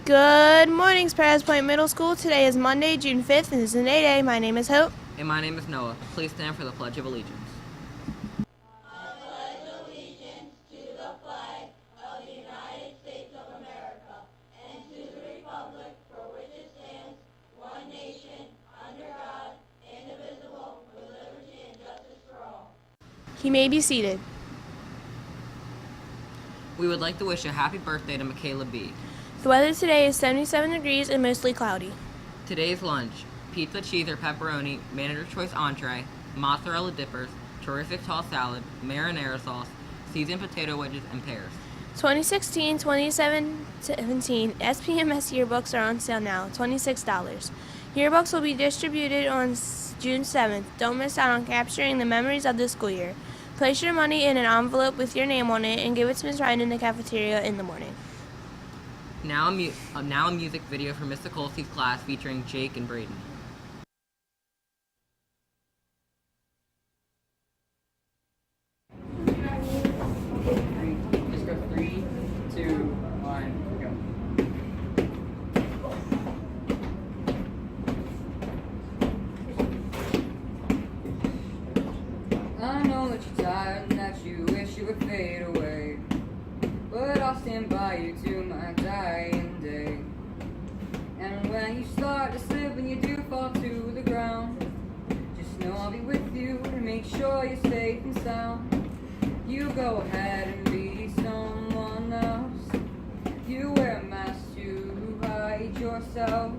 Good morning, Sparrows Point Middle School. Today is Monday, June 5th, and this is an A-Day. My name is Hope. And my name is Noah. Please stand for the Pledge of Allegiance. You may be seated. We would like to wish a happy birthday to Michaela B. The weather today is 77 degrees and mostly cloudy. Today's lunch: pizza, cheese or pepperoni, manager choice entree, mozzarella dippers, terrific tall salad, marinara sauce, seasoned potato wedges, and pears. 2016-2017 SPMS yearbooks are on sale now, $26. Yearbooks will be distributed on June 7th. Don't miss out on capturing the memories of the school year. Place your money in an envelope with your name on it and give it to Ms. Ryan in the cafeteria in the morning. Now a music video for Miss Sikolsky's class featuring Jake and Braden. Just go 3, 2, 1, go. I know that you're tired and that you wish you would fade away, but I'll stand by you to my dying day. And when you start to slip and you do fall to the ground, just know I'll be with you to make sure you're safe and sound. You go ahead and be someone else. You wear a mask to hide yourself,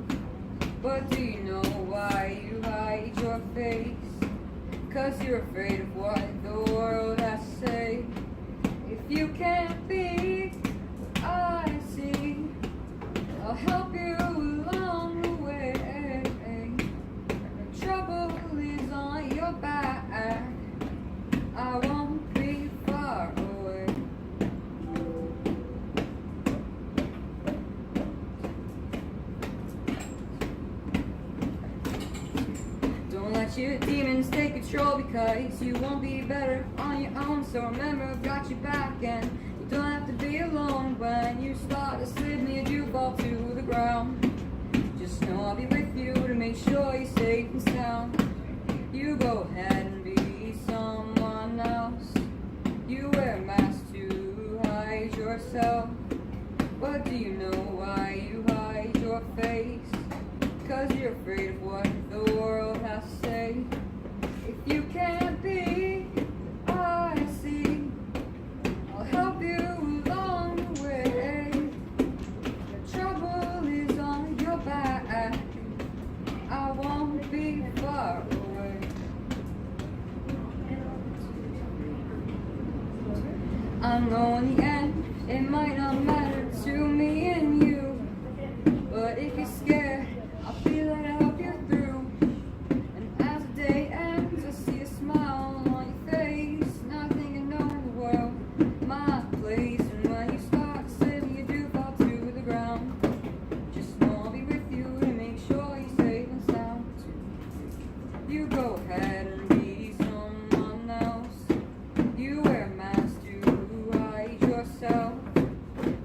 but do you know why you hide your face? 'Cause you're afraid of what the world has to say. If you can't be what I see, I'll help you along the way. When trouble is on your back, I won't be far away. Don't let your demons take control, because you won't be better on your own. So remember, I've got your back, and you don't have to be alone. When you start to slip and you do fall to the ground, just know I'll be with you to make sure you're safe and sound. You go ahead and be someone else. You wear a mask to hide yourself, but do you know why you hide your face? 'Cause you're afraid of what the world has to say. If you can't be what I see, I'll help you along the way. The trouble is on your back, I won't be far away. I know in the end it might not matter to me and you, but if you're scared, I'll feel that I'll help you through. And as the day ends, I see a smile on your face, nothing I know in the world, my place. And when you start to slip, you do fall to the ground, just know I'll be with you to make sure you're safe and sound. You go ahead and be someone else. You wear a mask to hide yourself,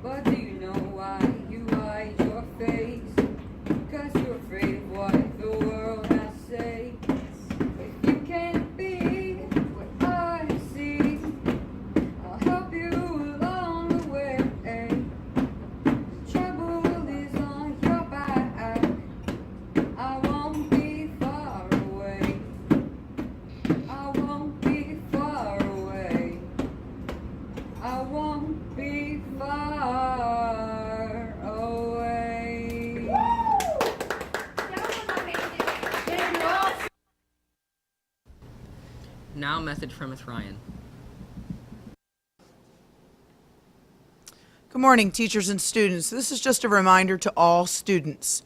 but do you know why you hide your face? 'Cause you're afraid of what the world has to say. If you can't be what I see, I'll help you along the way. Trouble is on your back, I won't be far away. I won't be far away. I won't be far away. Now a message from Miss Ryan. Good morning, teachers and students. This is just a reminder to all students.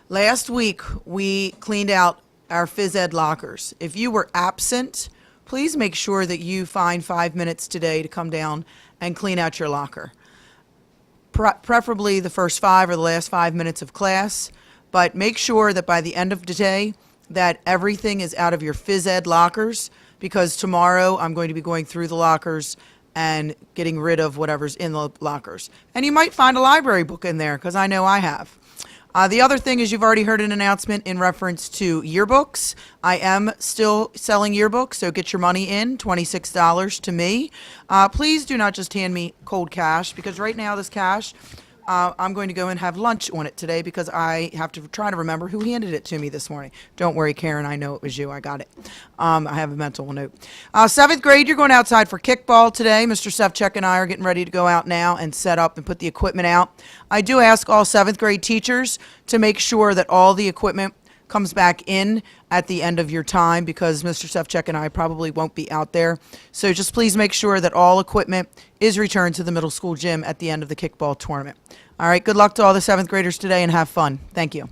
Last week, we cleaned out our phys ed lockers. If you were absent, please make sure that you find 5 minutes today to come down and clean out your locker. Preferably the first 5 or the last 5 minutes of class, but make sure that by the end of the day that everything is out of your phys ed lockers, because tomorrow I'm going to be going through the lockers and getting rid of whatever's in the lockers. And you might find a library book in there, because I know I have. The other thing is, you've already heard an announcement in reference to yearbooks. I am still selling yearbooks, so get your money in, $26 to me. Please do not just hand me cold cash, because right now this cash, I'm going to go and have lunch on it today, because I have to try to remember who handed it to me this morning. Don't worry, Karen, I know it was you. I got it. I have a mental note. 7th grade, you're going outside for kickball today. Mr. Sevchek and I are getting ready to go out now and set up and put the equipment out. I do ask all 7th grade teachers to make sure that all the equipment comes back in at the end of your time, because Mr. Sevchek and I probably won't be out there. So just please make sure that all equipment is returned to the middle school gym at the end of the kickball tournament. All right, good luck to all the 7th graders today, and have fun. Thank you.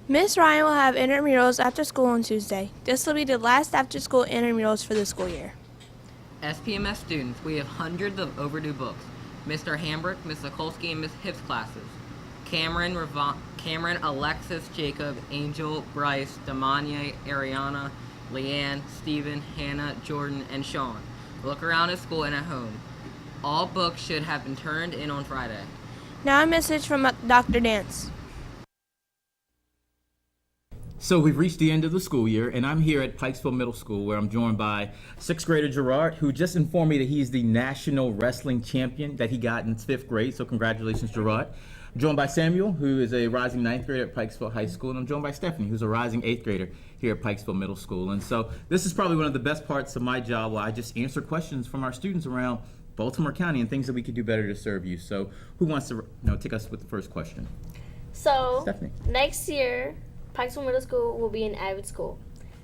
Miss Ryan will have intramurals after school on Tuesday. This will be the last after-school intramurals for the school year. SPMS students, we have hundreds of overdue books. Mr. Hambrick, Ms. Sokolsky, and Ms. Hibbs classes. Cameron, Alexis, Jacob, Angel, Bryce, Damanye, Ariana, Leanne, Stephen, Hannah, Jordan, and Sean. Look around at school and at home. All books should have been turned in on Friday. Now a message from Dr. Dance. So we've reached the end of the school year, and I'm here at Pikesville Middle School, where I'm joined by 6th grader Gerard, who just informed me that he's the national wrestling champion that he got in 5th grade. So congratulations, Gerard. I'm joined by Samuel, who is a rising 9th grader at Pikesville High School, and I'm joined by Stephanie, who's a rising 8th grader here at Pikesville Middle School. And so this is probably one of the best parts of my job, where I just answer questions from our students around Baltimore County and things that we could do better to serve you. So who wants to take us with the first question? So Stephanie. next year, Pikesville Middle School will be an AVID school.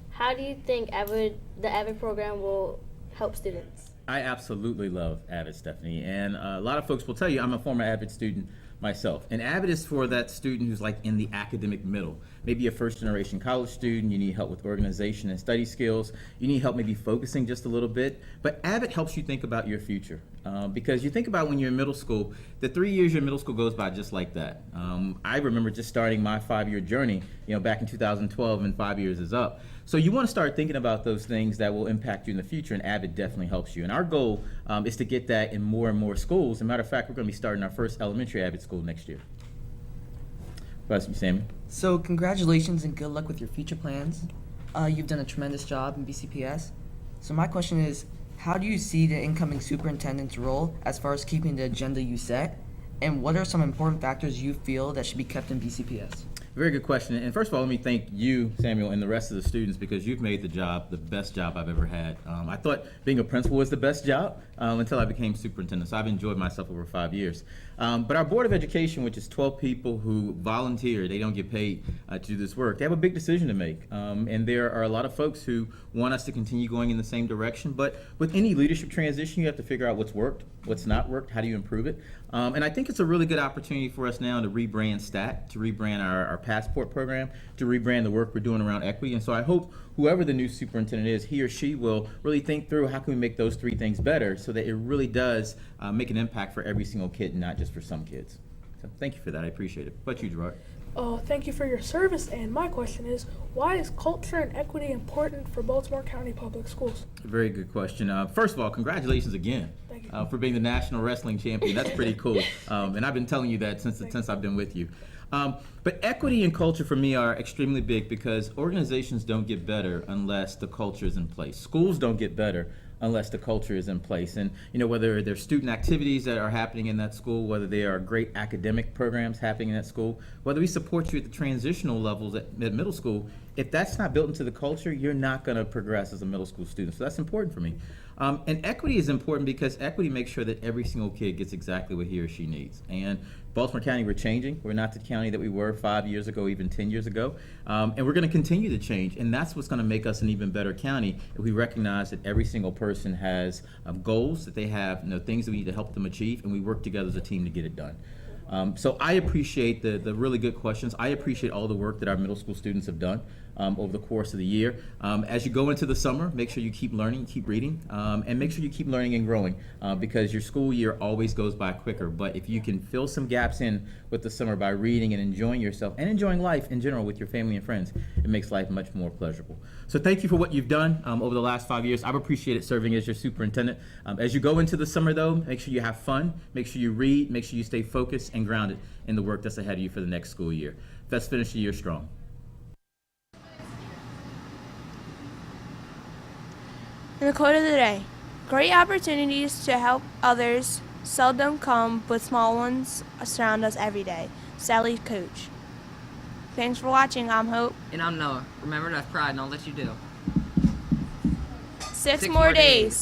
How do you think the AVID program will help students? I absolutely love AVID, Stephanie, and a lot of folks will tell you I'm a former AVID student myself. And AVID is for that student who's like in the academic middle. Maybe a first-generation college student, you need help with organization and study skills, you need help maybe focusing just a little bit, but AVID helps you think about your future. Because you think about when you're in middle school, the 3 years your middle school goes by just like that. I remember just starting my 5-year journey, back in 2012, and 5 years is up. So you want to start thinking about those things that will impact you in the future, and AVID definitely helps you. And our goal is to get that in more and more schools. As a matter of fact, we're going to be starting our first elementary AVID school next year. Bless you, Sammy. So congratulations and good luck with your future plans. You've done a tremendous job in BCPS. So my question is, how do you see the incoming superintendent's role as far as keeping the agenda you set? And what are some important factors you feel that should be kept in BCPS? Very good question. And first of all, let me thank you, Samuel, and the rest of the students, because you've made the job the best job I've ever had. I thought being a principal was the best job until I became superintendent. So I've enjoyed myself over 5 years. But our Board of Education, which is 12 people who volunteer, they don't get paid to do this work, they have a big decision to make. And there are a lot of folks who want us to continue going in the same direction. But with any leadership transition, you have to figure out what's worked, what's not worked, how do you improve it. And I think it's a really good opportunity for us now to rebrand STAT, to rebrand our Passport program, to rebrand the work we're doing around equity. And so I hope whoever the new superintendent is, he or she will really think through how can we make those 3 things better so that it really does make an impact for every single kid and not just for some kids. So thank you for that. I appreciate it. What about you, Gerard? Thank you for your service, and my question is, why is culture and equity important for Baltimore County Public Schools? Very good question. First of all, congratulations again for being the national wrestling champion. That's pretty cool. And I've been telling you that since I've been with you. But equity and culture for me are extremely big, because organizations don't get better unless the culture is in place. Schools don't get better unless the culture is in place. And whether there's student activities that are happening in that school, whether there are great academic programs happening in that school, whether we support you at the transitional levels at middle school, if that's not built into the culture, you're not going to progress as a middle school student. So that's important for me. And equity is important because equity makes sure that every single kid gets exactly what he or she needs. And Baltimore County, we're changing. We're not the county that we were 5 years ago, even 10 years ago. And we're going to continue to change. And that's what's going to make us an even better county if we recognize that every single person has goals, that they have things that we need to help them achieve, and we work together as a team to get it done. So I appreciate the really good questions. I appreciate all the work that our middle school students have done. over the course of the year. As you go into the summer, make sure you keep learning, keep reading, and make sure you keep learning and growing because your school year always goes by quicker. But if you can fill some gaps in with the summer by reading and enjoying yourself and enjoying life in general with your family and friends, it makes life much more pleasurable. So thank you for what you've done over the last 5 years. I've appreciated serving as your superintendent. As you go into the summer, though, make sure you have fun, make sure you read, make sure you stay focused and grounded in the work that's ahead of you for the next school year. Let's finish the year strong. And the quote of the day: great opportunities to help others seldom come, but small ones surround us every day. Sally Coach. Thanks for watching. I'm Hope. And I'm Noah. Remember, that's pride, and I'll let you do. Six more days.